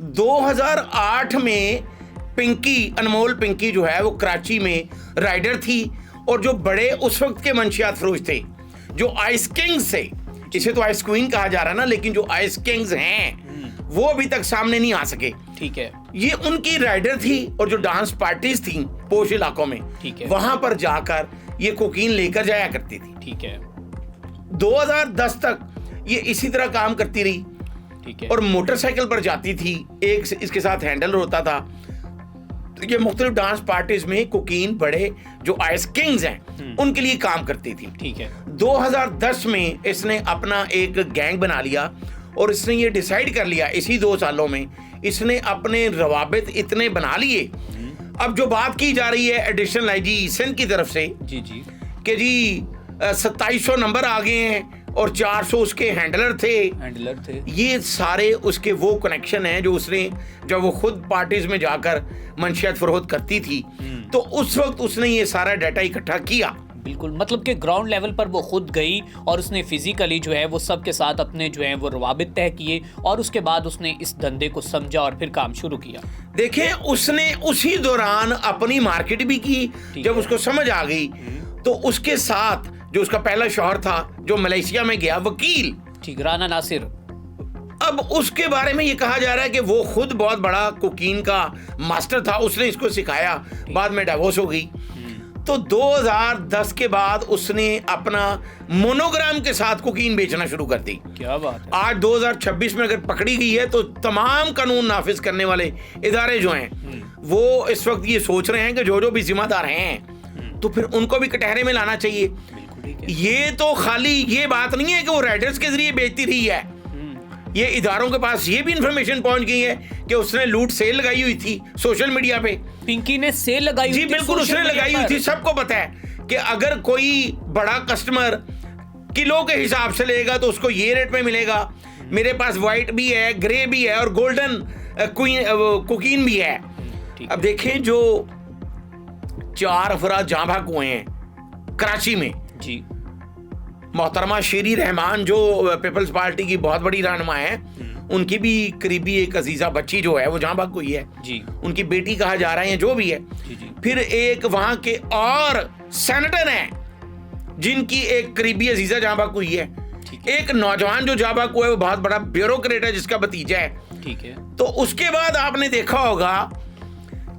2008 में पिंकी, अनमोल पिंकी जो है वो कराची में राइडर थी, और जो बड़े उस वक्त के मंशियात फरोश थे, जो आइस किंग्स थे, इसे तो आइस क्वीन कहा जा रहा ना, लेकिन जो आइस किंग्स हैं वो अभी तक सामने नहीं आ सके। ठीक है, ये उनकी राइडर थी, और जो डांस पार्टीज थी पोश इलाकों में, ठीक है, वहां पर जाकर ये कोकीन लेकर जाया करती थी। ठीक है, 2010 तक ये इसी तरह काम करती रही। ठीक है, और मोटरसाइकिल पर जाती थी, एक इसके साथ हैंडल होता था। तो ये मुख्तलिफ डांस पार्टीज में कोकीन बड़े जो आइस किंग्स हैं उनके लिए काम करती थी। ठीक है, 2010 में इसने अपना एक गैंग बना लिया, और इसने ये डिसाइड कर लिया इसी 2 सालों में इसने अपने रवाबित इतने बना लिए। अब जो बात की जा रही है एडिशनल आईजी सिंध की तरफ से जी जी, कि जी 2700 नंबर आ गए हैं और 400 उसके हैंडलर थे। ये सारे उसके वो कनेक्शन हैं जो उसने, जब वो खुद पार्टीज में जाकर मंशियात फरोख्त करती थी तो उस वक्त उसने ये सारा डाटा इकट्ठा किया। बिल्कुल, मतलब कि ग्राउंड लेवल पर वो खुद गई और उसने फिजिकली जो है वो सबके साथ अपने जो है वो रवाबित तय किए, और उसके बाद उसने इस धंधे को समझा और फिर काम शुरू किया। देखें, उसने उसी दौरान अपनी मार्केट भी की। जब उसको समझ आ गई तो उसके साथ जो उसका पहला शौहर था जो मलेशिया में गया, वकील, ठीक, राना नासिर, अब उसके बारे में ये कहा जा रहा है कि वो खुद बहुत बड़ा कोकीन का मास्टर था, उसने इसको सिखाया, बाद में डिवोर्स हो गई। तो 2010 के बाद उसने अपना मोनोग्राम के साथ कोकीन बेचना शुरू कर दी। क्या बात है। आज 2026 में अगर पकड़ी गई है तो तमाम कानून नाफिज करने वाले इदारे जो हैं वो इस वक्त ये सोच रहे हैं कि जो भी जिम्मेदार हैं तो फिर उनको भी कटहरे में लाना चाहिए। ये तो खाली ये बात नहीं है कि वो राइडर्स के जरिए बेचती रही है, ये इदारों के पास ये भी इंफॉर्मेशन पहुंच गई है कि उसने लूट सेल लगाई हुई थी सोशल मीडिया पे। पिंकी ने सेल लगाई जी बिल्कुल, उसने लगाई हुई थी। सबको पता है कि अगर कोई बड़ा कस्टमर किलो के हिसाब से लेगा तो उसको ये रेट में मिलेगा। मेरे पास व्हाइट भी है, ग्रे भी है और गोल्डन कोकीन भी है। अब देखें, जो 4 अफराद जाँ भाग हुए हैं कराची में जी, मोहतरमा शेरी रहमान जो पीपल्स पार्टी की बहुत बड़ी रहनुमा है, उनकी भी करीबी एक अजीजा बच्ची जो है वो जहाँ भाग हुई है जी, उनकी बेटी कहा जा रहा है, जो भी है जी, जी। फिर एक वहां के और सेनेटर हैं जिनकी एक करीबी अजीजा जहाँ भाग हुई है। एक नौजवान जो जहाँ भाग हुआ है वो बहुत बड़ा ब्यूरोक्रेट है जिसका भतीजा है। ठीक है, तो उसके बाद आपने देखा होगा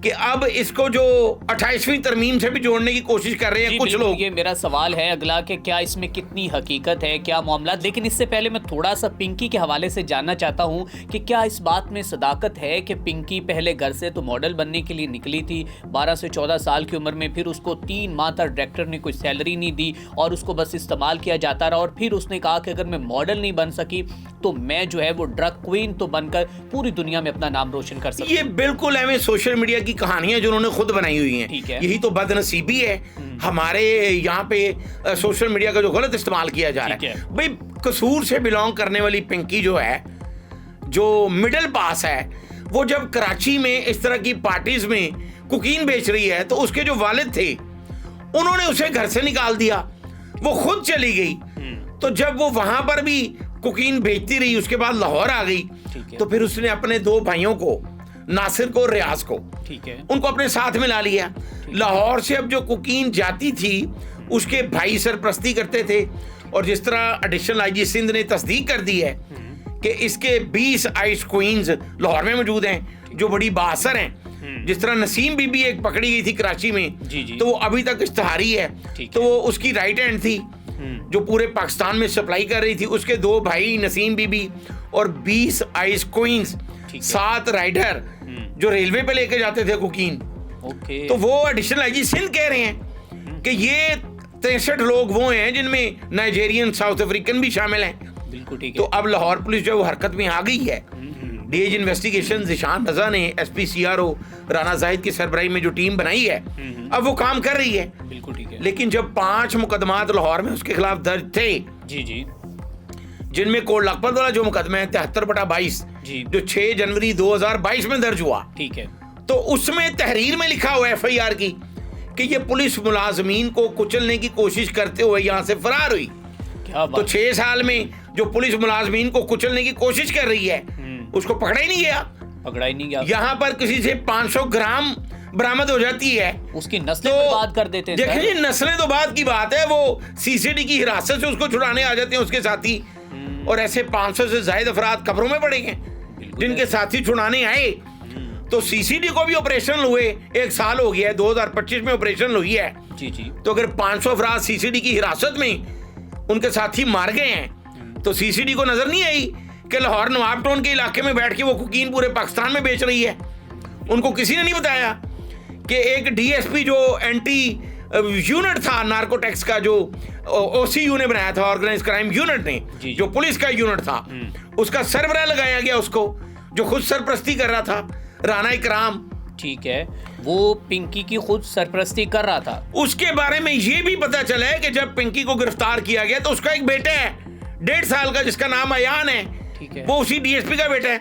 कि अब इसको जो 28वीं तरमीम से भी जोड़ने की कोशिश कर रहे हैं कुछ लोग। ये मेरा सवाल है अगला कि क्या इसमें कितनी हकीकत है, क्या मामला। लेकिन इससे पहले मैं थोड़ा सा पिंकी के हवाले से जानना चाहता हूँ कि क्या इस बात में सदाकत है कि पिंकी पहले घर से तो मॉडल बनने के लिए निकली थी 12 से 14 साल की उम्र में, फिर उसको 3 माह तक डायरेक्टर ने कोई सैलरी नहीं दी और उसको बस इस्तेमाल किया जाता रहा, और फिर उसने कहा कि अगर मैं मॉडल नहीं बन सकी तो मैं जो है वो ड्रग क्वीन तो बनकर पूरी दुनिया में अपना नाम रोशन कर सकती। ये बिल्कुल हमें सोशल मीडिया की कहानियां जो उन्होंने खुद बनाई हुई हैं, यही तो बदनसीबी है हमारे यहाँ पे सोशल मीडिया का जो गलत इस्तेमाल किया जा रहा है। भाई, कसूर से बिलोंग करने वाली पिंकी जो है, जो मिडिल पास है, वो जब कराची में इस तरह की पार्टीज में कोकीन बेच रही है तो उसके जो वालिद थे उन्होंने उसे घर से निकाल दिया, वो खुद चली गई। तो जब वो वहां पर भी कोकीन बेचती रही, उसके बाद लाहौर आ गई, तो फिर उसने अपने 2 भाइयों को, नासिर को, रियाज को, ठीक है, उनको अपने साथ में ला लिया। लाहौर से अब जो कोकीन जाती थी उसके भाई सरपरस्ती करते थे, और जिस तरह एडिशनल आईजी सिंध ने तस्दीक कर दी है कि इसके 20 आइस क्वींस लाहौर में मौजूद हैं जो बड़ी बासर हैं। जिस तरह नसीम बीबी एक पकड़ी गई थी कराची में, तो वो अभी तक इश्तहारी है, तो वो उसकी राइट हैंड थी जो पूरे पाकिस्तान में सप्लाई कर रही थी। उसके 2 भाई नसीम बीबी और 20 आइस क्वींस, 7 राइडर जो रेलवे पे लेके जाते थे कोकीन। तो वो एडिशनल आईजी सिंध कह रहे हैं कि ये 63 लोग वो हैं जिनमें नाइजेरियन, साउथ अफ्रीकन भी शामिल हैं। बिल्कुल ठीक है। तो अब लाहौर पुलिस जो हरकत में आ गई है। डीएजी इन्वेस्टिगेशन जिशान रजा ने एसपी सीआरओ राना जाहिद की सरबराही में जो टीम बनाई है, अब वो काम कर रही है। बिल्कुल ठीक है। लेकिन जब 5 मुकदमात लाहौर में उसके खिलाफ दर्ज थे, जी जी, जिनमें कोट लखपत वाला जो मुकदमा है 73/22 जो 6 जनवरी 2022 में दर्ज हुआ, ठीक है, तो उसमें तहरीर में लिखा हुआ FIR की कि ये पुलिस मुलाजमीन को कुचलने की कोशिश करते हुए यहाँ से फरार हुई। क्या बात। तो 6 साल में जो पुलिस मुलाजमीन को कुचलने की कोशिश कर रही है उसको पकड़ा ही नहीं गया। पकड़ा ही नहीं गया। यहाँ पर किसी से 500 ग्राम बरामद हो जाती है, उसकी नस्लें बर्बाद कर देते हैं। देखिए नस्लें तो बात की बात है, वो सीसीडी की हिरासत से उसको छुड़ाने आ जाते हैं उसके साथी, और ऐसे 500 से ज्यादा अफराद कब्रों में पड़े हैं जिनके साथी छुड़ाने आए। तो सीसीडी को भी ऑपरेशन हुए 1 साल हो गया है, 2025 में ऑपरेशन हुई है जी जी। तो अगर 500 अफराद सीसीडी की हिरासत में उनके साथी मार गए हैं, तो सीसीडी को नजर नहीं आई कि लाहौर नवाब टाउन के इलाके में बैठ के वो कोकीन पूरे पाकिस्तान में बेच रही है। उनको किसी ने नहीं बताया कि एक डीएसपी जो एंटी यूनिट था नार्कोटेक्स का, जो ओसीयू ने बनाया था, ऑर्गेनाइज क्राइम यूनिट ने, जो पुलिस का यूनिट था, उसका सरबराह लगाया गया उसको, जो खुद सरपरस्ती कर रहा था, राना इकराम। ठीक है, वो पिंकी की खुद सरपरस्ती कर रहा था। उसके बारे में ये भी पता चला है कि जब पिंकी को गिरफ्तार किया गया तो उसका एक बेटा है 1.5 साल का, जिसका नाम अयान है, ठीक है, वो उसी डीएसपी का बेटा है।